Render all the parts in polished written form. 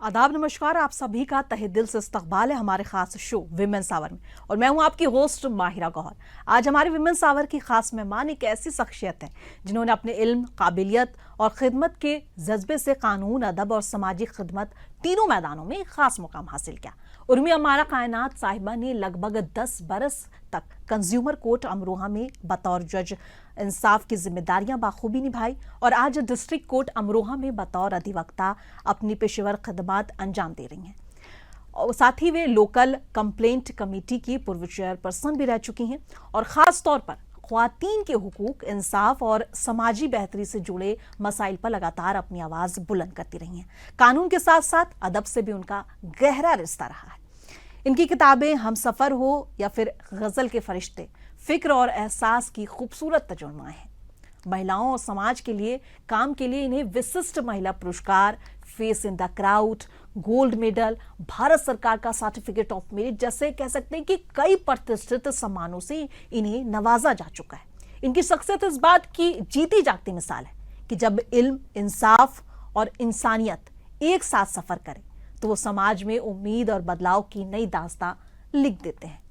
आदाब, नमस्कार। आप सभी का तहे दिल से इस्तकबाल है हमारे खास शो विमेंस आवर में, और मैं हूं आपकी होस्ट माहिरा गौहर। आज हमारे विमेंस आवर की खास मेहमान एक ऐसी शख्सियत है जिन्होंने अपने इल्म, काबिलियत और खिदमत के जज्बे से कानून, अदब और समाजी खिदमत तीनों मैदानों में खास मुकाम हासिल किया। उर्मी अमारा कायनात साहिबा ने लगभग 10 बरस तक कंज्यूमर कोर्ट अमरोहा में बतौर जज इंसाफ की जिम्मेदारियां बाखूबी निभाई और आज डिस्ट्रिक्ट कोर्ट अमरोहा में बतौर अधिवक्ता अपनी पेशेवर खदमात अंजाम दे रही हैं। और साथ ही वे लोकल कंप्लेंट कमेटी की पूर्व चेयरपर्सन भी रह चुकी हैं और ख़ास तौर पर ख्वातीन के हुकूक, इंसाफ और समाजी बेहतरी से जुड़े मसाइल पर लगातार अपनी आवाज़ बुलंद करती रही हैं। कानून के साथ साथ अदब से भी उनका गहरा रिश्ता रहा है। इनकी किताबें हम सफ़र हो या फिर गज़ल के फरिश्ते, फ़िक्र और एहसास की खूबसूरत तर्जुमा हैं। महिलाओं और समाज के लिए काम के लिए इन्हें विशिष्ट महिला पुरस्कार, face in the crowd, gold medal, Bharat सरकार का सर्टिफिकेट ऑफ मेरिट जैसे कह सकते हैं कि कई प्रतिष्ठित सम्मानों से इन्हें नवाजा जा चुका है। इनकी शख्सियत इस बात की जीती जागती मिसाल है कि जब इल्म, इंसाफ और इंसानियत एक साथ सफ़र करें तो वो समाज में उम्मीद और बदलाव की नई दास्तां लिख देते हैं।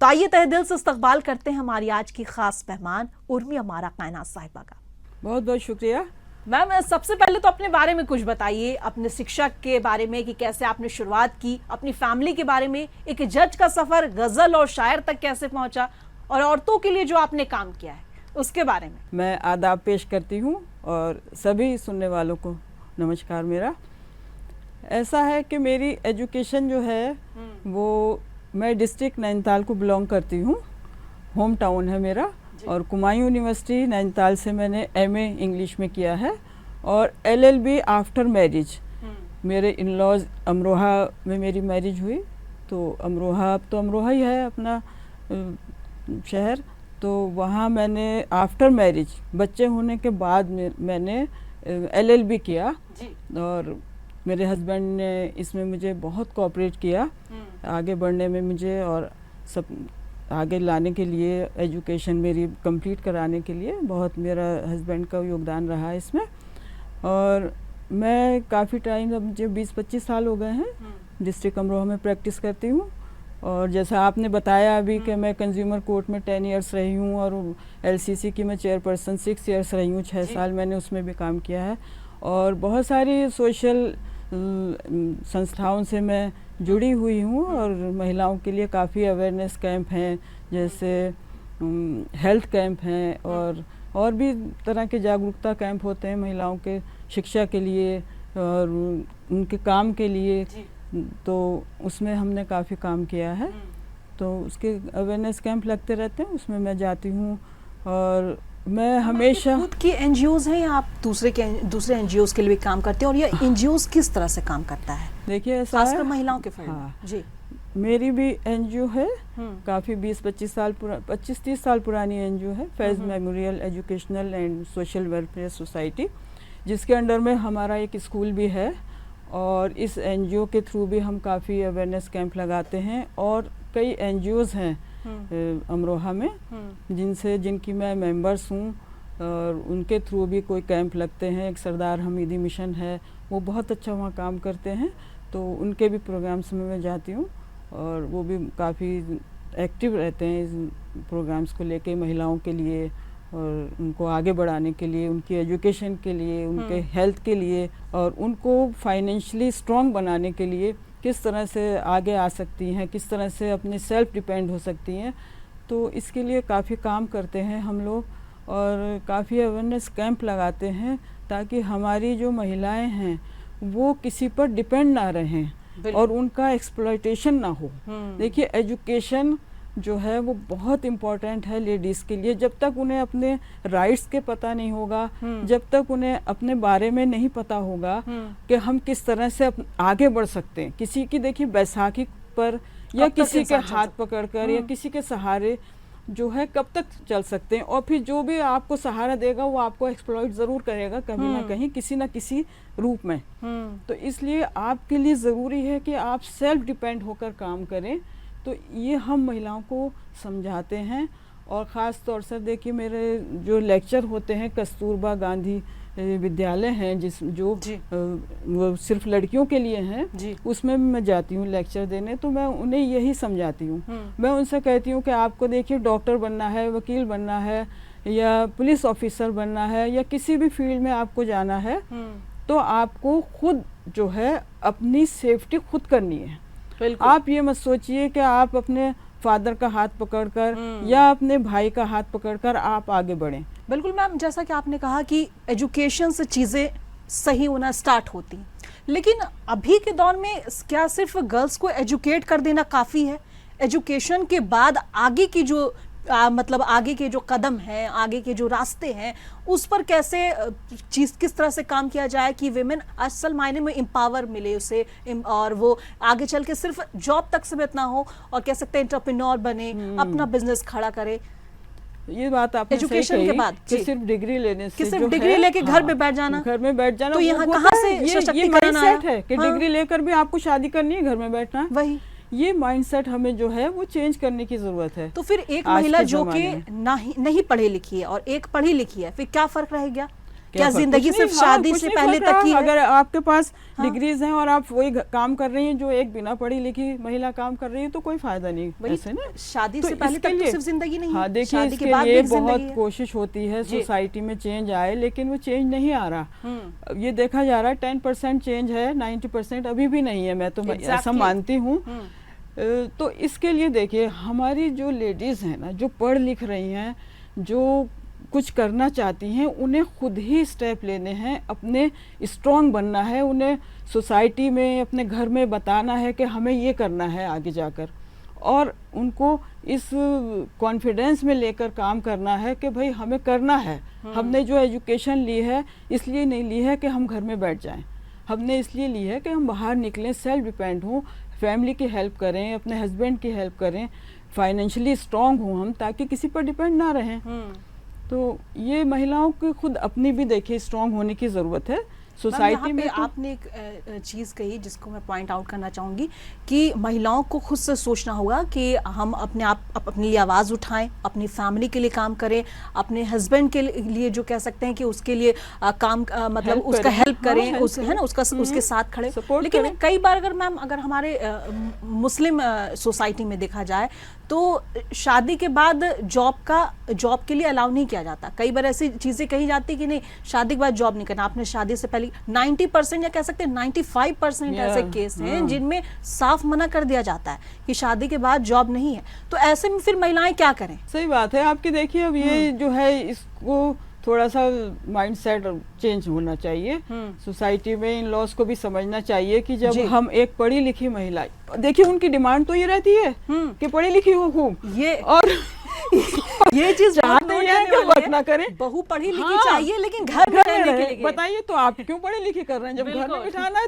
तो आइए तहे दिल से इस्तकबाल करते हैं हमारी आज की खास मेहमान उर्मी अमारा कायनात साहिबा का। बहुत बहुत शुक्रिया मैम। सबसे पहले तो अपने बारे में कुछ बताइए, अपने शिक्षा के बारे में कि कैसे आपने शुरुआत की, अपनी फैमिली के बारे में, एक जज का सफर गजल और शायर तक कैसे पहुंचा, और औरतों के लिए जो आपने काम किया है उसके बारे में। मैं आदाब पेश करती हूँ और सभी सुनने वालों को नमस्कार। मेरा ऐसा है कि मेरी एजुकेशन जो है वो मैं डिस्ट्रिक्ट नैनीताल को बिलोंग करती हूँ, होम टाउन है मेरा, और कुमायूं यूनिवर्सिटी नैनीताल से मैंने एमए इंग्लिश में किया है और एलएलबी आफ्टर मैरिज। मेरे इन लॉज अमरोहा में मेरी मैरिज हुई, तो अमरोहा अब तो अमरोहा ही है अपना शहर, तो वहाँ मैंने आफ्टर मैरिज बच्चे होने के बाद में मैंने एलएलबी किया और मेरे हस्बैंड ने इसमें मुझे बहुत कोऑपरेट किया आगे बढ़ने में मुझे, और सब आगे लाने के लिए, एजुकेशन मेरी कंप्लीट कराने के लिए बहुत मेरा हस्बैंड का योगदान रहा इसमें। और मैं काफ़ी टाइम, अब मुझे 20-25 साल हो गए हैं डिस्ट्रिक्ट अमरोहा में प्रैक्टिस करती हूँ। और जैसा आपने बताया अभी कि मैं कंज्यूमर कोर्ट में 10 इयर्स रही हूँ और एलसीसी की मैं चेयरपर्सन 6 इयर्स रही हूँ, 6 साल मैंने उसमें भी काम किया है। और बहुत सारी सोशल संस्थाओं से मैं जुड़ी हुई हूँ और महिलाओं के लिए काफ़ी अवेयरनेस कैंप हैं, जैसे हेल्थ कैंप हैं और भी तरह के जागरूकता कैंप होते हैं महिलाओं के शिक्षा के लिए और उनके काम के लिए, तो उसमें हमने काफ़ी काम किया है। तो उसके अवेयरनेस कैंप लगते रहते हैं, उसमें मैं जाती हूँ। और मैं हमेशा खुद की एनजीओज हैं या आप दूसरे एनजीओज के लिए भी काम करते हैं, और ये एनजीओज किस तरह से काम करता है? देखिए ऐसा खासकर है, महिलाओं के फील्ड हाँ, जी। मेरी भी एनजीओ है, काफ़ी 20-25 साल 25-30 साल पुरानी एनजीओ है, Faiz memorial educational and social welfare society, जिसके अंडर में हमारा एक स्कूल भी है। और इस एनजीओ के थ्रू भी हम काफ़ी अवेयरनेस कैंप लगाते हैं और कई एनजीओज़ हैं अमरोहा में जिनकी मैं मेंबर्स हूँ, और उनके थ्रू भी कोई कैंप लगते हैं। एक सरदार हमीदी मिशन है, वो बहुत अच्छा वहाँ काम करते हैं, तो उनके भी प्रोग्राम्स में मैं जाती हूँ और वो भी काफ़ी एक्टिव रहते हैं इस प्रोग्राम्स को लेके, महिलाओं के लिए और उनको आगे बढ़ाने के लिए, उनकी एजुकेशन के लिए, उनके हेल्थ के लिए और उनको फाइनेंशियली स्ट्रॉन्ग बनाने के लिए किस तरह से आगे आ सकती हैं, किस तरह से अपने सेल्फ डिपेंड हो सकती हैं। तो इसके लिए काफ़ी काम करते हैं हम लोग और काफ़ी अवेयरनेस कैंप लगाते हैं ताकि हमारी जो महिलाएं हैं वो किसी पर डिपेंड ना रहें और उनका एक्सप्लॉयटेशन ना हो। देखिए एजुकेशन जो है वो बहुत इम्पोर्टेंट है लेडीज़ के लिए। जब तक उन्हें अपने राइट्स के पता नहीं होगा, जब तक उन्हें अपने बारे में नहीं पता होगा कि हम किस तरह से आगे बढ़ सकते हैं, किसी की देखिए बैसाखी पर या किसी के हाथ पकड़कर या किसी के सहारे जो है कब तक चल सकते हैं, और फिर जो भी आपको सहारा देगा वो आपको एक्सप्लॉइट ज़रूर करेगा कभी ना कहीं, किसी ना किसी रूप में। तो इसलिए आपके लिए ज़रूरी है कि आप सेल्फ डिपेंड होकर काम करें। तो ये हम महिलाओं को समझाते हैं। और ख़ास तौर से देखिए मेरे जो लेक्चर होते हैं कस्तूरबा गांधी विद्यालय हैं जो जी। वो सिर्फ लड़कियों के लिए हैं, जी। उसमें भी मैं जाती हूँ लेक्चर देने, तो मैं उन्हें यही समझाती हूँ। मैं उनसे कहती हूँ कि आपको देखिए डॉक्टर बनना है, वकील बनना है, या पुलिस ऑफिसर बनना है, या किसी भी फील्ड में आपको जाना है, तो आपको खुद जो है अपनी सेफ्टी खुद करनी है। बिल्कुल। आप ये मत सोचिए कि आप अपने फादर का हाथ पकड़कर या अपने भाई का हाथ पकड़कर आप आगे बढ़ें। बिल्कुल मैम, जैसा कि आपने कहा कि एजुकेशन से चीज़ें सही होना स्टार्ट होती हैं, लेकिन अभी के दौर में क्या सिर्फ गर्ल्स को एजुकेट कर देना काफ़ी है? एजुकेशन के बाद आगे की जो मतलब आगे के जो कदम हैं, आगे के जो रास्ते हैं, उस पर कैसे किस तरह से काम किया जाए कि विमेन असल मायने में एम्पावर मिले उसे, और वो आगे चल के सिर्फ जॉब तक सीमित ना हो और कह सकते हैं एंटरप्रेन्योर बने, अपना बिजनेस खड़ा करे। ये बात आपने एजुकेशन के बाद कि सिर्फ डिग्री लेने से, सिर्फ डिग्री लेके घर में बैठ जाना, तो यहाँ कहाँ से सशक्तिकरण आया? है कि डिग्री लेकर भी आपको शादी करनी है, घर में बैठना, वही ये माइंडसेट हमें जो है वो चेंज करने की जरूरत है। तो फिर एक महिला जो कि नहीं पढ़ी लिखी है और एक पढ़ी लिखी है, फिर क्या फर्क रह गया? क्या जिंदगी सिर्फ शादी से पहले तक ही है? अगर आपके पास डिग्रीज हैं और आप वही काम कर रही हैं जो एक बिना पढ़ी लिखी महिला काम कर रही है, तो कोई फायदा नहीं ऐसे ना। शादी से पहले तक तो सिर्फ जिंदगी नहीं है। हाँ, देखिए इसके लिए बहुत कोशिश होती है सोसाइटी में चेंज आए, लेकिन वो चेंज नहीं आ रहा। ये देखा जा रहा है 10% चेंज है, 90% अभी भी नहीं है। मैं तो ऐसा मानती हूँ। तो इसके लिए देखिए हमारी जो लेडीज हैं ना, जो पढ़ लिख रही हैं, जो कुछ करना चाहती हैं, उन्हें खुद ही स्टेप लेने हैं, अपने स्ट्रांग बनना है, उन्हें सोसाइटी में अपने घर में बताना है कि हमें ये करना है आगे जाकर, और उनको इस कॉन्फिडेंस में लेकर काम करना है कि भाई हमें करना है। हमने जो एजुकेशन ली है इसलिए नहीं ली है कि हम घर में बैठ जाएं, हमने इसलिए ली है कि हम बाहर निकलें, सेल्फ डिपेंड हों, फैमिली की हेल्प करें, अपने हस्बैंड की हेल्प करें, फाइनेंशियली स्ट्रांग हों हम, ताकि किसी पर डिपेंड ना रहें। तो ये महिलाओं की खुद अपनी भी देखिए स्ट्रांग होने की ज़रूरत है सोसाइटी में। तो आपने एक चीज़ कही जिसको मैं पॉइंट आउट करना चाहूँगी कि महिलाओं को खुद से सोचना होगा कि हम अपने लिए आवाज़ उठाएं, अपनी फैमिली के लिए काम करें, अपने हस्बैंड के लिए जो कह सकते हैं कि उसके लिए काम मतलब उसका हेल्प करें, है ना, उसके साथ खड़े। लेकिन कई बार अगर हमारे मुस्लिम सोसाइटी में देखा जाए तो शादी के बाद जॉब के लिए अलाउ नहीं किया जाता। कई बार ऐसी चीज़ें कही जाती कि नहीं, शादी के बाद जॉब नहीं करना, आपने शादी से पहले 90% या कह सकते हैं 95% ऐसे केस हैं जिनमें साफ मना कर दिया जाता है कि शादी के बाद जॉब नहीं है। तो ऐसे में फिर महिलाएं क्या करें? सही बात है आपकी। देखिए अब ये जो है इसको थोड़ा सा माइंडसेट चेंज होना चाहिए सोसाइटी में। इन लॉज को भी समझना चाहिए कि जब हम एक पढ़ी लिखी महिला, देखिए उनकी डिमांड तो ये रहती है कि पढ़ी लिखी हो खूब, ये और ये चीज चाहते हैं कि वर्क ना करें, बहू पढ़ी लिखी चाहिए लेकिन घर में रहने के लिए। बताइए तो आप क्यों पढ़ी लिखी कर रहे हैं जब घर में बिठाना है?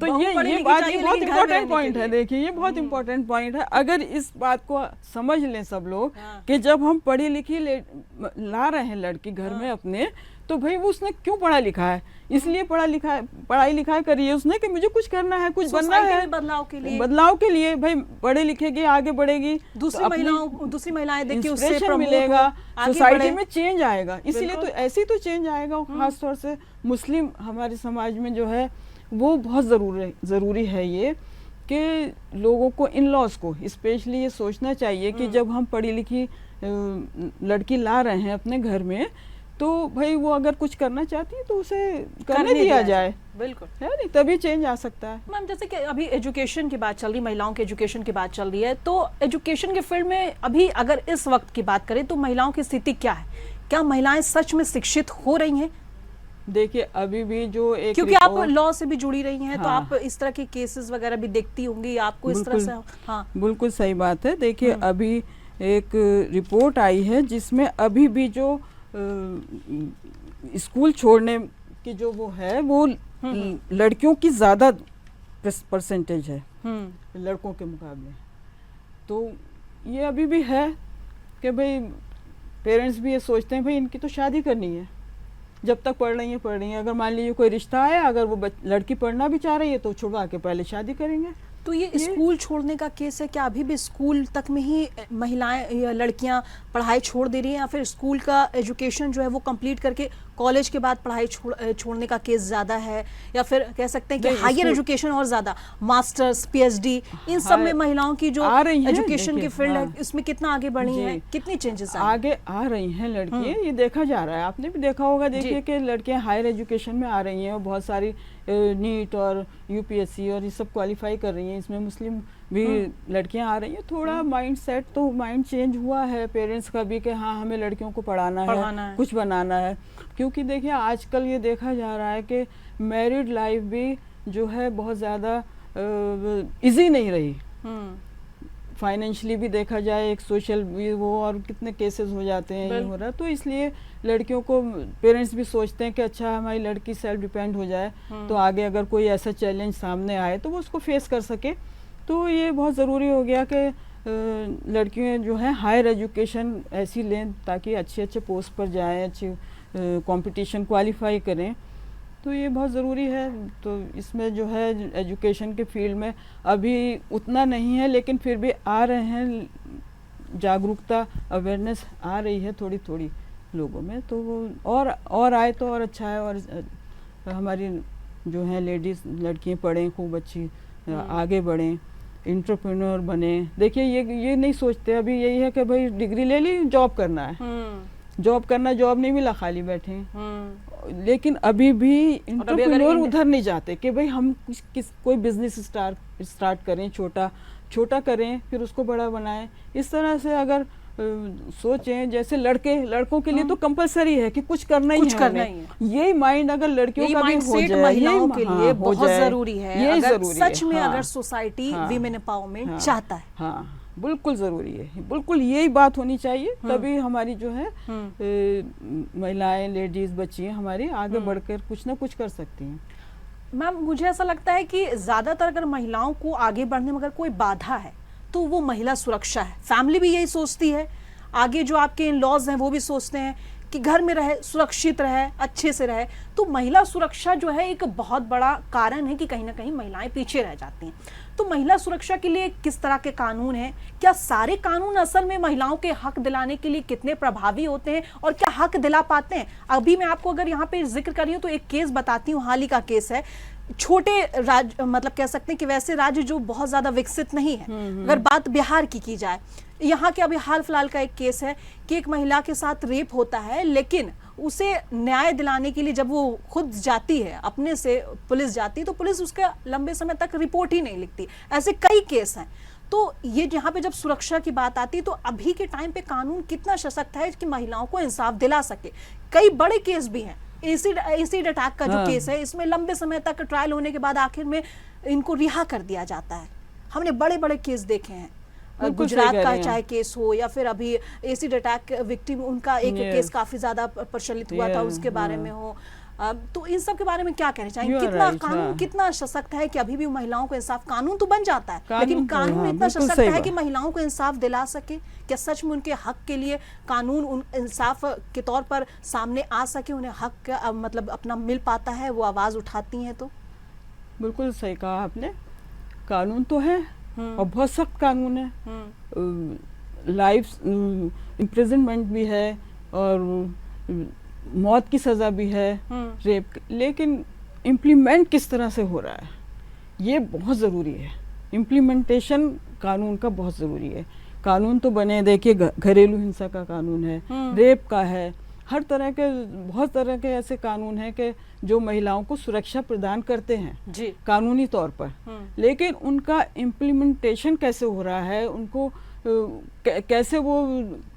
तो ये बात ये बहुत इम्पोर्टेंट पॉइंट है। देखिए ये बहुत इम्पोर्टेंट पॉइंट है। अगर इस बात को समझ लें सब लोग कि जब हम पढ़ी लिखी ला रहे हैं लड़की घर में अपने, तो भाई वो उसने क्यों पढ़ा लिखा है, इसलिए पढ़ाई लिखाई करी है उसने कि मुझे कुछ करना है, कुछ बनना है, बदलाव के लिए। भाई पढ़े लिखेगी आगे बढ़ेगी, दूसरी महिलाएं देखिए उससे मिलेगा, सोसाइटी में चेंज आएगा। इसलिए तो ऐसी तो चेंज आएगा। खासतौर से मुस्लिम हमारे समाज में जो है वो बहुत ज़रूरी है ये कि लोगों को, इन लॉज को स्पेशली ये सोचना चाहिए कि जब हम पढ़ी लिखी लड़की ला रहे हैं अपने घर में, तो भाई वो अगर कुछ करना चाहती है तो उसे करने दिया जाए। बिल्कुल है नहीं, तभी चेंज आ सकता है। मैम जैसे कि अभी एजुकेशन की बात चल रही, महिलाओं के एजुकेशन की बात चल रही है, तो एजुकेशन के फील्ड में अभी अगर इस वक्त की बात करें तो महिलाओं की स्थिति क्या है? क्या महिलाएं सच में शिक्षित हो रही हैं? देखिए अभी भी जो एक, क्योंकि आप लॉ से भी जुड़ी रही हैं, तो आप इस तरह के केसेस वगैरह भी देखती होंगी, आपको इस तरह से। हाँ बिल्कुल सही बात है। देखिए अभी एक रिपोर्ट आई है जिसमें अभी भी जो स्कूल छोड़ने की जो वो है वो लड़कियों की ज़्यादा परसेंटेज है लड़कों के मुकाबले। तो ये अभी भी है कि भाई पेरेंट्स भी ये सोचते हैं भाई इनकी तो शादी करनी है, जब तक पढ़ रही है। अगर मान लीजिए कोई रिश्ता आया, अगर वो लड़की पढ़ना भी चाह रही है तो छुड़वा के पहले शादी करेंगे। तो ये स्कूल छोड़ने का केस है, क्या अभी भी स्कूल तक में ही महिलाएं या लड़कियां पढ़ाई छोड़ दे रही हैं, या फिर स्कूल का एजुकेशन जो है वो कंप्लीट करके कॉलेज के बाद पढ़ाई छोड़ने का केस ज्यादा है, या फिर कह सकते हैं कि हायर एजुकेशन और ज्यादा मास्टर्स पीएचडी इन सब में महिलाओं की जो एजुकेशन की फील्ड है इसमें कितना आगे बढ़ी है, कितनी चेंजेस आगे आ रही हैं लड़कियां, ये देखा जा रहा है। आपने भी देखा होगा, देखिए कि लड़कियां हायर एजुकेशन में आ रही हैं और बहुत सारी नीट और यूपीएससी और ये सब क्वालिफाई कर रही हैं। इसमें मुस्लिम भी लड़कियां आ रही हैं। थोड़ा माइंड सेट तो माइंड चेंज हुआ है पेरेंट्स का भी कि हाँ हमें लड़कियों को पढ़ाना है, कुछ बनाना है। क्योंकि देखिए आजकल ये देखा जा रहा है कि मैरिड लाइफ भी जो है बहुत ज़्यादा इजी नहीं रही। फाइनेंशियली भी देखा जाए, एक सोशल भी वो, और कितने केसेस हो जाते हैं ये हो रहा है। तो इसलिए लड़कियों को पेरेंट्स भी सोचते हैं कि अच्छा हमारी लड़की सेल्फ डिपेंड हो जाए, तो आगे अगर कोई ऐसा चैलेंज सामने आए तो वो उसको फेस कर सके। तो ये बहुत ज़रूरी हो गया कि लड़कियां जो हैं हायर एजुकेशन ऐसी लें ताकि अच्छे अच्छे पोस्ट पर जाएं, अच्छी कंपटीशन क्वालिफाई करें। तो ये बहुत ज़रूरी है। तो इसमें जो है एजुकेशन के फील्ड में अभी उतना नहीं है, लेकिन फिर भी आ रहे हैं, जागरूकता अवेयरनेस आ रही है थोड़ी थोड़ी लोगों में। तो वो और आए तो और अच्छा है। और हमारी जो है लेडीज़ लड़कियां पढ़ें, खूब अच्छी आगे बढ़ें, एंटरप्रेन्योर बने। देखिए ये नहीं सोचते अभी, यही है कि भाई डिग्री ले ली, जॉब करना है, जॉब करना, जॉब नहीं मिला खाली बैठे। लेकिन अभी भी एंटरप्रेन्योर उधर नहीं जाते कि भाई हम कोई बिजनेस स्टार्ट करें, छोटा करें, फिर उसको बड़ा बनाएं। इस तरह से अगर सोचें, जैसे लड़कों के लिए तो कंपलसरी है कि कुछ करना ही है। यही माइंड अगर लड़कियों का भी हो जाए, महिलाओं के लिए बहुत जरूरी है। ये अगर सच में अगर सोसाइटी विमेन एम्पावरमेंट चाहता है, हाँ बिल्कुल ज़रूरी है, बिल्कुल यही बात होनी चाहिए। तभी हमारी जो है महिलाएं, लेडीज़, बच्चियां हमारी आगे बढ़कर कुछ ना कुछ कर सकती हैं। मैम मुझे ऐसा लगता है कि ज़्यादातर अगर महिलाओं को आगे बढ़ने में अगर कोई बाधा है तो वो महिला सुरक्षा है। फैमिली भी यही सोचती है, आगे जो आपके इन लॉज हैं वो भी सोचते हैं कि घर में रहे, सुरक्षित रहे, अच्छे से रहे। तो महिला सुरक्षा जो है एक बहुत बड़ा कारण है कि कहीं ना कहीं महिलाएं पीछे रह जाती हैं। तो महिला सुरक्षा के लिए किस तरह के कानून हैं? क्या सारे कानून असल में महिलाओं के हक दिलाने के लिए कितने प्रभावी होते हैं और क्या हक दिला पाते हैं? अभी मैं आपको अगर यहाँ पे जिक्र कर रही हूँ तो एक केस बताती हूँ, हाल ही का केस है। छोटे राज्य, मतलब कह सकते हैं कि वैसे राज्य जो बहुत ज्यादा विकसित नहीं है, अगर बात बिहार की जाए, यहाँ के अभी हाल फिलहाल का एक केस है कि एक महिला के साथ रेप होता है, लेकिन उसे न्याय दिलाने के लिए जब वो खुद जाती है, अपने से पुलिस जाती है, तो पुलिस उसका लंबे समय तक रिपोर्ट ही नहीं लिखती। ऐसे कई केस हैं। तो ये यहाँ पे जब सुरक्षा की बात आती है तो अभी के टाइम पे कानून कितना सशक्त है कि महिलाओं को इंसाफ दिला सके? कई बड़े केस भी हैं। एसिड अटैक का जो केस है, इसमें लंबे समय तक ट्रायल होने के बाद आखिर में इनको रिहा कर दिया जाता है। हमने बड़े बड़े केस देखे हैं, गुजरात का चाहे केस हो या फिर अभी एसिड अटैक विक्टिम, उनका एक केस काफी ज्यादा प्रचलित हुआ था, उसके बारे में हो। तो इन सब के बारे में क्या कहना चाहिए? कितना कानून कितना सशक्त है कि अभी भी महिलाओं को इंसाफ, कानून तो बन जाता है लेकिन कानून इतना सशक्त है कि महिलाओं को इंसाफ दिला सके? क्या सच में उनके हक के लिए कानून उन इंसाफ के तौर पर सामने आ सके, उन्हें हक मतलब अपना मिल पाता है, वो आवाज उठाती हैं? तो बिल्कुल सही कहा आपने, कानून तो है और बहुत सख्त कानून है। लाइफ इम्प्रिजनमेंट भी है और मौत की सज़ा भी है रेप। लेकिन इम्प्लीमेंट किस तरह से हो रहा है ये बहुत ज़रूरी है। इम्प्लीमेंटेशन कानून का बहुत ज़रूरी है। कानून तो बने, देखिए घरेलू हिंसा का कानून है, रेप का है, हर तरह के बहुत तरह के ऐसे कानून हैं कि जो महिलाओं को सुरक्षा प्रदान करते हैं जी कानूनी तौर पर। लेकिन उनका इम्प्लीमेंटेशन कैसे हो रहा है, उनको कैसे वो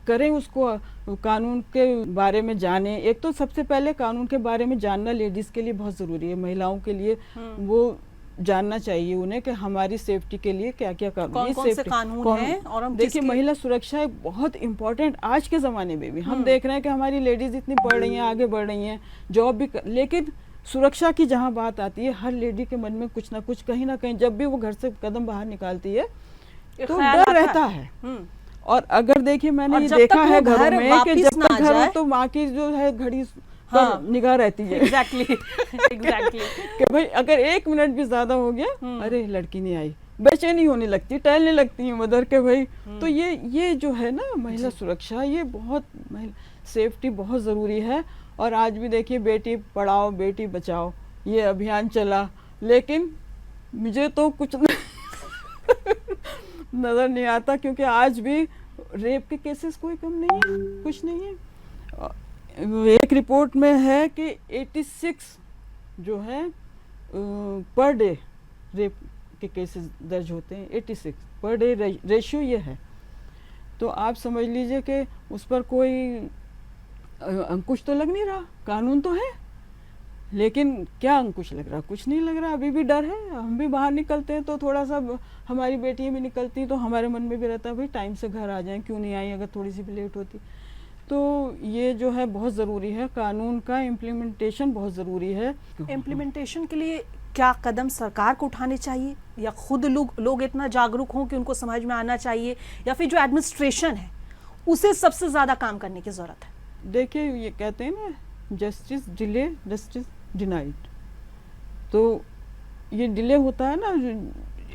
करें, उसको कानून के बारे में जाने। एक तो सबसे पहले कानून के बारे में जानना लेडीज़ के लिए बहुत ज़रूरी है, महिलाओं के लिए वो जानना चाहिए उन्हें कि हमारी सेफ्टी के लिए क्या क्या कौन से कानून हैं। और हम देखिए महिला सुरक्षा एक बहुत इम्पोर्टेंट आज के ज़माने में भी हम देख रहे हैं कि हमारी लेडीज़ इतनी बढ़ रही हैं, आगे बढ़ रही हैं, जॉब भी लेकिन सुरक्षा की जहाँ बात आती है, हर लेडी के मन में कुछ ना कुछ, कहीं ना कहीं जब भी वो घर से कदम बाहर निकालती है तो डर रहता है। और अगर देखिए मैंने ये देखा है घरों में कि जब तक घर तो माँ की जो है घड़ी पर निगाह रहती है। एग्जैक्टली कि भाई अगर 1 मिनट भी ज्यादा हो गया, अरे लड़की नहीं आई, बेचैनी होने लगती, टहलने लगती हैं मदर के भाई। तो ये जो है ना महिला सुरक्षा, ये बहुत सेफ्टी बहुत ज़रूरी है। और आज भी देखिए बेटी पढ़ाओ बेटी बचाओ ये अभियान चला, लेकिन मुझे तो कुछ नज़र नहीं आता, क्योंकि आज भी रेप के केसेस कोई कम नहीं है, कुछ नहीं है। एक रिपोर्ट में है कि 86 जो है पर डे रेप के केसेस दर्ज होते हैं, 86 पर डे रेशियो ये है। तो आप समझ लीजिए कि उस पर कोई अंकुश तो लग नहीं रहा। कानून तो है लेकिन क्या अंकुश लग रहा, कुछ नहीं लग रहा। अभी भी डर है, हम भी बाहर निकलते हैं तो थोड़ा सा, हमारी बेटियां भी निकलती हैं तो हमारे मन में भी रहता है भाई टाइम से घर आ जाएं, क्यों नहीं आई अगर थोड़ी सी भी लेट होती। तो ये जो है बहुत ज़रूरी है, कानून का इम्प्लीमेंटेशन बहुत ज़रूरी है। इम्प्लीमेंटेशन के लिए क्या कदम सरकार को उठाने चाहिए, या खुद लोग इतना जागरूक हों कि उनको समझ में आना चाहिए, या फिर जो एडमिनिस्ट्रेशन है उसे सबसे ज़्यादा काम करने की ज़रूरत है? देखिए ये कहते हैं ना, जस्टिस डिले जस्टिस डिनाइड। तो ये डिले होता है ना,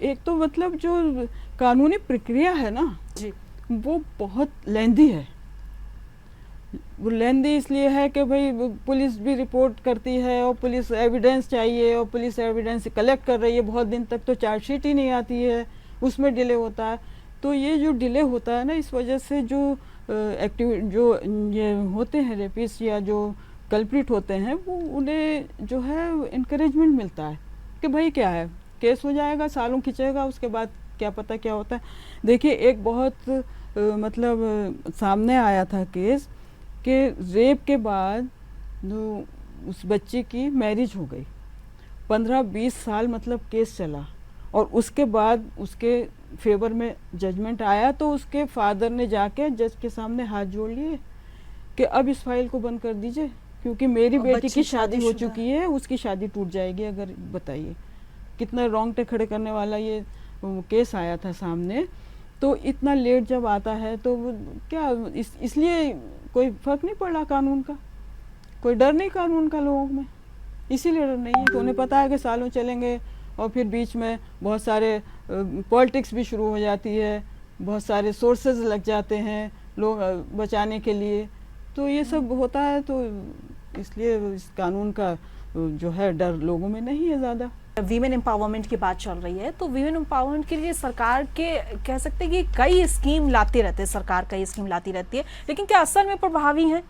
एक तो मतलब जो कानूनी प्रक्रिया है ना जी, वो बहुत लेंदी है। वो लेंदी इसलिए है कि भाई पुलिस भी रिपोर्ट करती है और पुलिस एविडेंस चाहिए और पुलिस एविडेंस कलेक्ट कर रही है, बहुत दिन तक तो चार्जशीट ही नहीं आती है, उसमें डिले होता है। तो ये जो डिले होता है ना, इस वजह से जो जो ये होते हैं रेपिस्ट या जो कल्प्रिट होते हैं, वो उन्हें जो है इनकरेजमेंट मिलता है कि भाई क्या है, केस हो जाएगा, सालों खिंचेगा, उसके बाद क्या पता क्या होता है। देखिए एक बहुत मतलब सामने आया था केस कि रेप के बाद जो उस बच्ची की मैरिज हो गई, 15-20 साल मतलब केस चला, और उसके बाद उसके फेवर में जजमेंट आया तो उसके फादर ने जाके जज के सामने हाथ जोड़ लिए कि अब इस फाइल को बंद कर दीजिए, क्योंकि मेरी बेटी की शादी हो चुकी है, उसकी शादी टूट जाएगी अगर। बताइए कितना रोंगटे खड़े करने वाला ये केस आया था सामने। तो इतना लेट जब आता है तो क्या इसलिए कोई फर्क नहीं पड़ रहा कानून का, कोई डर नहीं कानून का लोगों में, इसीलिए डर नहीं है कि उन्हें पता है कि सालों चलेंगे और फिर बीच में बहुत सारे पॉलिटिक्स भी शुरू हो जाती है, बहुत सारे सोर्सेज लग जाते हैं लोग बचाने के लिए। तो ये सब होता है, तो इसलिए इस कानून का जो है डर लोगों में नहीं है ज़्यादा। वीमेन एम्पावरमेंट की बात चल रही है, तो वीमेन एम्पावरमेंट के लिए सरकार के कह सकते हैं कि कई स्कीम लाती रहती है, सरकार कई स्कीम लाती रहती है, लेकिन क्या असल में प्रभावी हैं?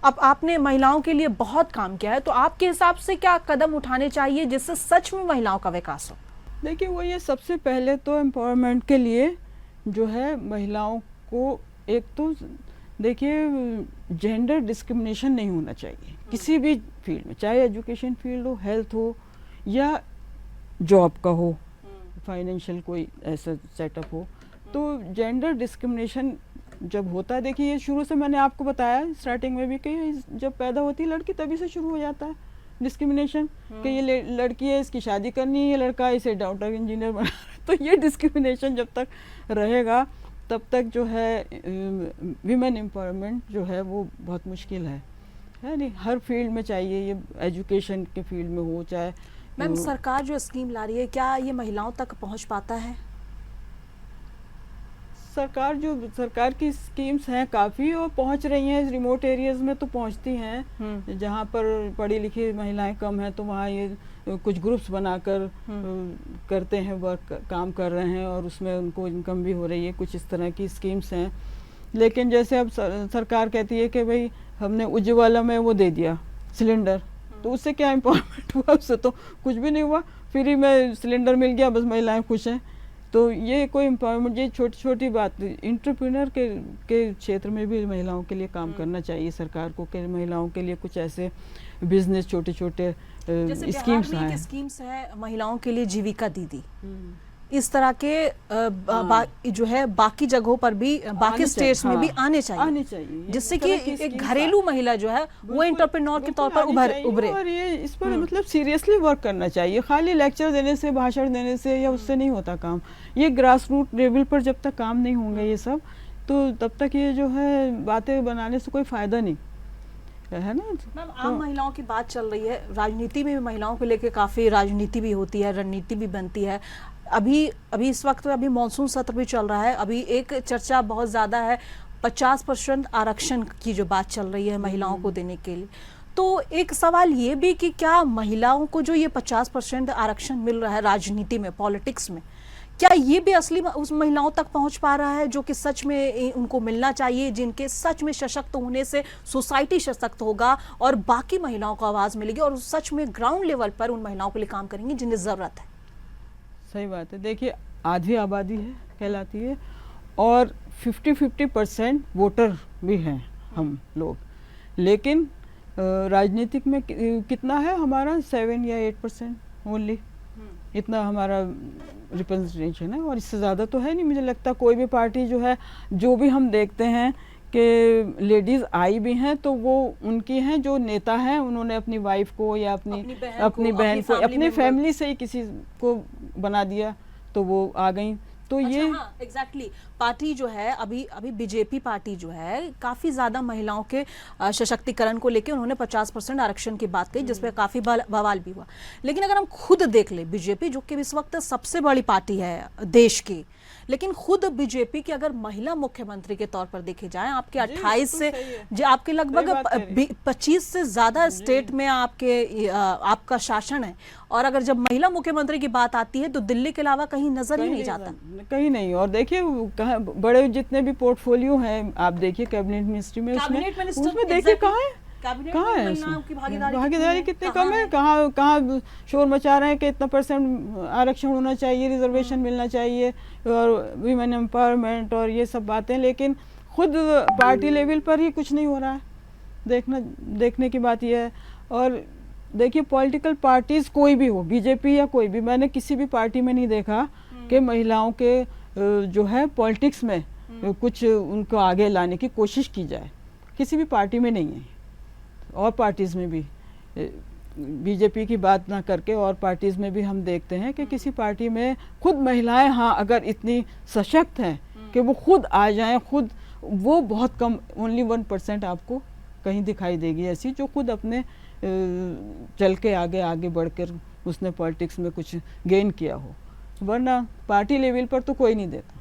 अब आपने महिलाओं के लिए बहुत काम किया है, तो आपके हिसाब से क्या कदम उठाने चाहिए जिससे सच में महिलाओं का विकास हो? देखिए वो ये सबसे पहले तो एम्पावरमेंट के लिए जो है महिलाओं को, एक तो देखिए जेंडर डिस्क्रिमिनेशन नहीं होना चाहिए किसी भी फील्ड में, चाहे एजुकेशन फील्ड हो, हेल्थ हो, या जॉब का हो, फाइनेंशियल कोई ऐसा सेटअप हो। तो जेंडर डिस्क्रिमिनेशन जब होता है, देखिए ये शुरू से मैंने आपको बताया स्टार्टिंग में भी कि जब पैदा होती है लड़की तभी से शुरू हो जाता है डिस्क्रिमिनेशन कि ये लड़की है, इसकी शादी करनी है, ये लड़का है, इसे डॉक्टर इंजीनियर बना रहा है। तो ये डिस्क्रिमिनेशन जब तक रहेगा तब तक जो है विमेन एम्पावरमेंट जो है वो बहुत मुश्किल है नहीं, हर फील्ड में चाहिए, ये एजुकेशन के फील्ड में हो चाहे। मैम सरकार जो स्कीम ला रही है, क्या ये महिलाओं तक पहुंच पाता है? सरकार की स्कीम्स हैं काफ़ी और पहुंच रही हैं, रिमोट एरियाज़ में तो पहुंचती हैं। जहां पर पढ़ी लिखी महिलाएं कम हैं तो वहाँ ये कुछ ग्रुप्स बनाकर करते हैं, वर्क काम कर रहे हैं और उसमें उनको इनकम भी हो रही है। कुछ इस तरह की स्कीम्स हैं। लेकिन जैसे अब सरकार कहती है कि भाई हमने उज्ज्वला में वो दे दिया सिलेंडर, तो उससे क्या एम्पावरमेंट हुआ? उससे तो कुछ भी नहीं हुआ, फ्री में सिलेंडर मिल गया, बस महिलाएं खुश हैं। तो ये कोई एम्पावरमेंट, ये छोटी छोटी बात, इंटरप्रेन्योर के क्षेत्र में भी महिलाओं के लिए काम करना चाहिए सरकार को, कि महिलाओं के लिए कुछ ऐसे बिजनेस छोटे छोटे स्कीम्स हैं। स्कीम्स है महिलाओं के लिए जीविका दीदी, इस तरह के जो है बाकी जगहों पर भी, बाकी स्टेट्स में भी आने चाहिए जिससे कि एक घरेलू महिला जो है वो एंटरप्रेन्योर के तौर पर उभरे। और ये इस पर मतलब सीरियसली वर्क करना चाहिए, खाली लेक्चर देने से, भाषण देने से या उससे नहीं होता काम। ये ग्रास रूट लेवल पर जब तक काम नहीं होंगे ये सब, तो तब तक ये जो है बातें बनाने से कोई फायदा नहीं है ना। मैम आम महिलाओं की बात चल रही है, राजनीति में भी महिलाओं को लेकर काफ़ी राजनीति भी होती है, रणनीति भी बनती है। अभी अभी इस वक्त अभी मॉनसून सत्र भी चल रहा है, अभी एक चर्चा बहुत ज़्यादा है 50% आरक्षण की जो बात चल रही है महिलाओं को देने के लिए। तो एक सवाल ये भी कि क्या महिलाओं को जो ये 50% आरक्षण मिल रहा है राजनीति में, पॉलिटिक्स में, क्या ये भी असली उस महिलाओं तक पहुंच पा रहा है जो कि सच में उनको मिलना चाहिए, जिनके सच में सशक्त होने से सोसाइटी सशक्त होगा और बाकी महिलाओं को आवाज़ मिलेगी और सच में ग्राउंड लेवल पर उन महिलाओं के लिए काम करेंगी जिन्हें ज़रूरत है? सही बात है। देखिए, आधी आबादी है कहलाती है और 50% वोटर भी हैं हम लोग, लेकिन राजनीतिक में कितना है हमारा 7 या 8% ओनली, इतना हमारा रिप्रेजेंटेशन है और इससे ज़्यादा तो है नहीं। मुझे लगता कोई भी पार्टी जो है, जो भी हम देखते हैं कि लेडीज़ आई भी हैं तो वो उनकी हैं जो नेता हैं, उन्होंने अपनी वाइफ को या अपनी बहन को अपनी फैमिली से ही किसी को बना दिया तो वो आ गई। तो अच्छा, ये हाँ, एग्जैक्टली पार्टी जो है अभी बीजेपी पार्टी जो है काफ़ी ज़्यादा महिलाओं के सशक्तिकरण को लेकर उन्होंने 50% आरक्षण की बात कही, जिस पे काफ़ी बवाल भी हुआ। लेकिन अगर हम खुद देख ले, बीजेपी जो कि इस वक्त सबसे बड़ी पार्टी है देश की, लेकिन खुद बीजेपी की अगर महिला मुख्यमंत्री के तौर पर देखे जाएं, आपके 28 से जो आपके लगभग 25 से ज़्यादा स्टेट में आपका शासन है, और अगर जब महिला मुख्यमंत्री की बात आती है तो दिल्ली के अलावा कहीं नजर ही नहीं जाता, कहीं नहीं। और देखिए कहाँ बड़े जितने भी पोर्टफोलियो हैं आप देखिए कैबिनेट मिनिस्ट्री में, उसमें देखिए कहाँ है, कहाँ है भागीदारी कितनी कम है, कहाँ शोर मचा रहे हैं कि इतना % आरक्षण होना चाहिए, रिजर्वेशन मिलना चाहिए और वीमेन एम्पावरमेंट और ये सब बातें, लेकिन खुद पार्टी लेवल पर ही कुछ नहीं हो रहा है। देखने की बात यह है। और देखिए पॉलिटिकल पार्टीज कोई भी हो, बीजेपी या कोई भी, मैंने किसी भी पार्टी में नहीं देखा कि महिलाओं के जो है पॉलिटिक्स में कुछ उनको आगे लाने की कोशिश की जाए, किसी भी पार्टी में नहीं है। और पार्टीज़ में भी, बीजेपी की बात ना करके और पार्टीज़ में भी हम देखते हैं कि किसी पार्टी में खुद महिलाएं, हाँ, अगर इतनी सशक्त हैं कि वो खुद आ जाएं, खुद, वो बहुत कम, ओनली 1% आपको कहीं दिखाई देगी ऐसी जो खुद अपने चल के आगे बढ़कर उसने पॉलिटिक्स में कुछ गेन किया हो, वरना पार्टी लेवल पर तो कोई नहीं देता।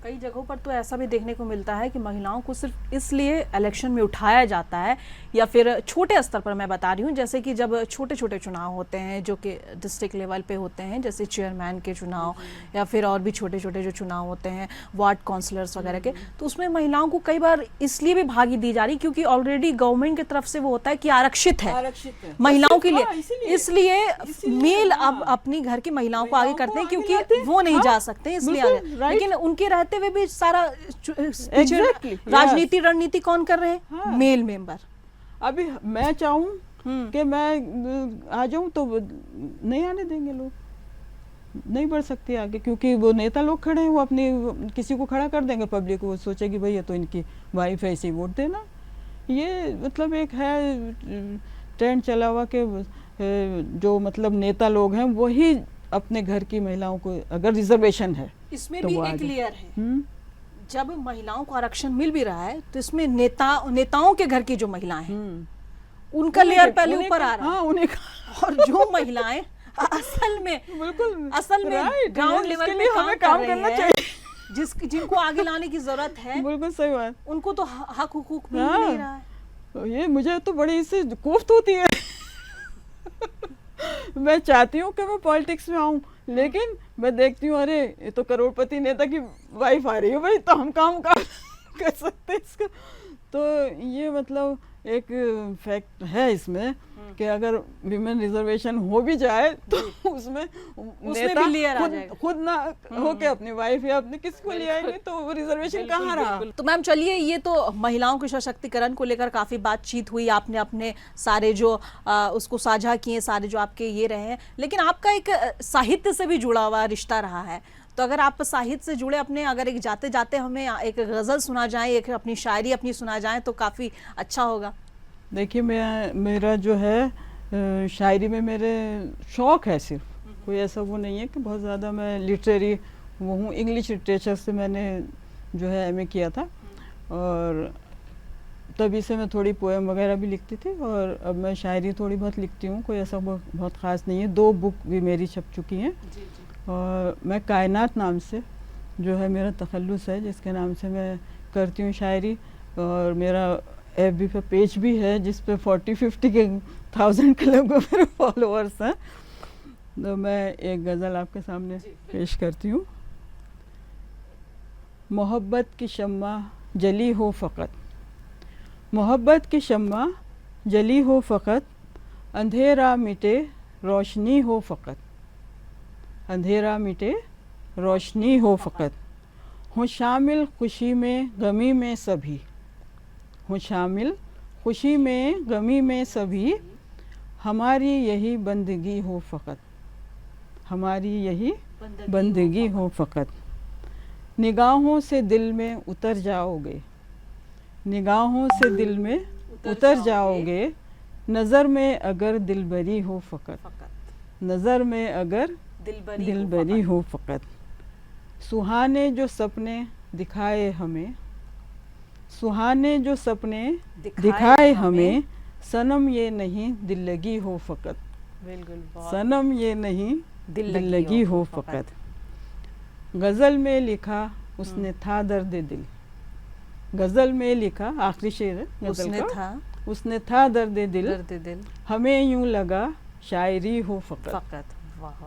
कई जगहों पर तो ऐसा भी देखने को मिलता है कि महिलाओं को सिर्फ इसलिए इलेक्शन में उठाया जाता है, या फिर छोटे स्तर पर मैं बता रही हूँ, जैसे कि जब छोटे छोटे चुनाव होते हैं जो कि डिस्ट्रिक्ट लेवल पे होते हैं, जैसे चेयरमैन के चुनाव या फिर और भी छोटे छोटे जो चुनाव होते हैं वार्ड काउंसलर्स वगैरह के, तो उसमें महिलाओं को कई बार इसलिए भी भागी दी जा रही क्योंकि ऑलरेडी गवर्नमेंट की तरफ से वो होता है कि आरक्षित है महिलाओं के लिए, इसलिए मेल अब अपनी घर की महिलाओं को आगे करते हैं क्योंकि वो नहीं जा सकते इसलिए आगे। लेकिन उनके रहते हुए भी सारा राजनीति रणनीति कौन कर रहे हैं? Male member. अभी मैं चाहूं कि मैं आ जाऊं तो नहीं आने देंगे लोग, नहीं बढ़ सकती आगे, क्योंकि वो नेता लोग खड़े हैं, वो अपनी किसी को खड़ा कर देंगे, पब्लिक वो सोचेगी भाई ये तो इनकी वाइफ है, इसे वोट देना। ये मतलब एक है ट्रेंड चला हुआ कि जो मतलब नेता लोग हैं वही अपने घर की महिलाओं को, अगर रिजर्वेशन है इसमें तो भी एक लेयर है, जब महिलाओं को आरक्षण मिल भी रहा है तो इसमें नेताओं के घर की जो महिलाएं हैं उनका लेयर पहले ऊपर आ रहा है, और जो महिलाएं असल में ग्राउंड लेवल पे काम करना चाहिए, जिनको आगे लाने की जरूरत है, बिल्कुल सही बात, उनको तो हक हुकूक मिल नहीं रहा है। ये मुझे तो बड़ी इससे कोफ्त होती है। मैं चाहती हूँ कि मैं पॉलिटिक्स में आऊँ, लेकिन मैं देखती हूँ अरे ये तो करोड़पति नेता की वाइफ आ रही है, भाई तो हम काम कर सकते हैं इसका। तो ये मतलब एक फैक्ट है इसमें कि अगर विमेन रिजर्वेशन हो भी जाए तो उसमें नेता खुद ना होके अपनी वाइफ या अपने किसी को ले आएंगे तो रिजर्वेशन कहाँ रहा। तो मैम चलिए, ये तो महिलाओं के सशक्तिकरण को लेकर काफी बातचीत हुई, आपने अपने सारे जो उसको साझा किए, सारे जो आपके ये रहे हैं, लेकिन आपका एक साहित्य से भी जुड़ा हुआ रिश्ता रहा है, तो अगर आप साहित्य से जुड़े अपने, अगर एक जाते जाते हमें एक गज़ल सुना जाए, एक अपनी शायरी अपनी सुना जाए तो काफ़ी अच्छा होगा। देखिए मेरा जो है शायरी में मेरे शौक़ है, सिर्फ कोई ऐसा वो नहीं है कि बहुत ज़्यादा मैं लिटरेरी वो हूँ। इंग्लिश लिटरेचर से मैंने जो है MA किया था और तभी से मैं थोड़ी पोएम वगैरह भी लिखती थी, और अब मैं शायरी थोड़ी बहुत लिखती हूँ, कोई ऐसा बहुत ख़ास नहीं है। 2 बुक भी मेरी छप चुकी हैं और मैं कायनात नाम से जो है मेरा तखल्लुस है, जिसके नाम से मैं करती हूँ शायरी। और मेरा FB पे पेज भी है जिस पे 40-50 के 1000 के लगभग मेरे फॉलोअर्स हैं। तो मैं एक गज़ल आपके सामने पेश करती हूँ। मोहब्बत की शम्मा जली हो फ़कत, मोहब्बत की शम्मा जली हो फ़कत, अंधेरा मिटे रोशनी हो फ़कत, अंधेरा मिटे रोशनी हो फ़कत। हूँ शामिल खुशी में गमी में सभी, हूँ शामिल खुशी में गमी में सभी, हमारी यही बंदगी हो फ़कत, हमारी यही बंदगी हो फ़कत। निगाहों से दिल में उतर जाओगे, निगाहों से दिल में उतर जाओगे, नज़र में अगर दिलबरी हो फ़कत, नज़र में अगर दिलबरी हो फ़कत। सुहाने जो सपने दिखाए हमें, सुहाने जो सपने दिखाए हमें, सनम ये नहीं दिल लगी हो फ़कत, सनम ये नहीं दिल लगी हो फ़कत। गज़ल में लिखा उसने था दर्द दिल, गज़ल में लिखा आखिरी शेर है गज़ल का, उसने था दर्द दिल, हमें यूं लगा शायरी हो फ़कत,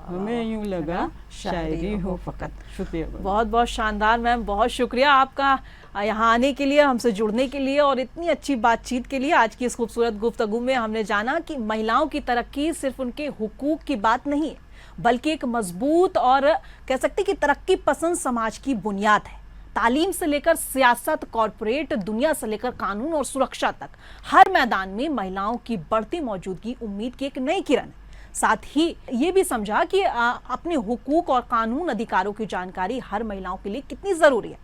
हमें यूं लगा शायरी हो फ़कत। शुक्रिया, बहुत बहुत शानदार मैम, बहुत शुक्रिया आपका यहाँ आने के लिए, हमसे जुड़ने के लिए और इतनी अच्छी बातचीत के लिए। आज की इस खूबसूरत गुफ्तगू में हमने जाना कि महिलाओं की तरक्की सिर्फ उनके हुकूक की बात नहीं है, बल्कि एक मजबूत और कह सकते कि तरक्की पसंद समाज की बुनियाद है। तालीम से लेकर सियासत, कॉरपोरेट दुनिया से लेकर कानून और सुरक्षा तक, हर मैदान में महिलाओं की बढ़ती मौजूदगी उम्मीद की एक नई किरण है। साथ ही ये भी समझा कि अपने हुकूक और कानून अधिकारों की जानकारी हर महिलाओं के लिए कितनी ज़रूरी है।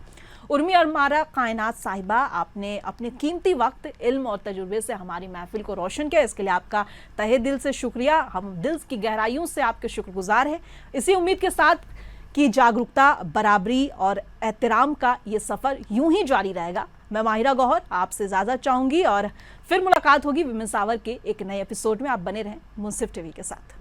उर्मी अरमारा कायनात साहिबा, आपने अपने कीमती वक्त, इल्म और तजुर्बे से हमारी महफिल को रोशन किया, इसके लिए आपका तहे दिल से शुक्रिया। हम दिल की गहराइयों से आपके शुक्रगुजार हैं। इसी उम्मीद के साथ कि जागरूकता, बराबरी और एहतराम का ये सफ़र यूं ही जारी रहेगा। मैं माहिरा गौहर आपसे इजाज़त चाहूँगी और फिर मुलाकात होगी विमेंस आवर के एक नए एपिसोड में। आप बने रहें मुंसिफ टीवी के साथ।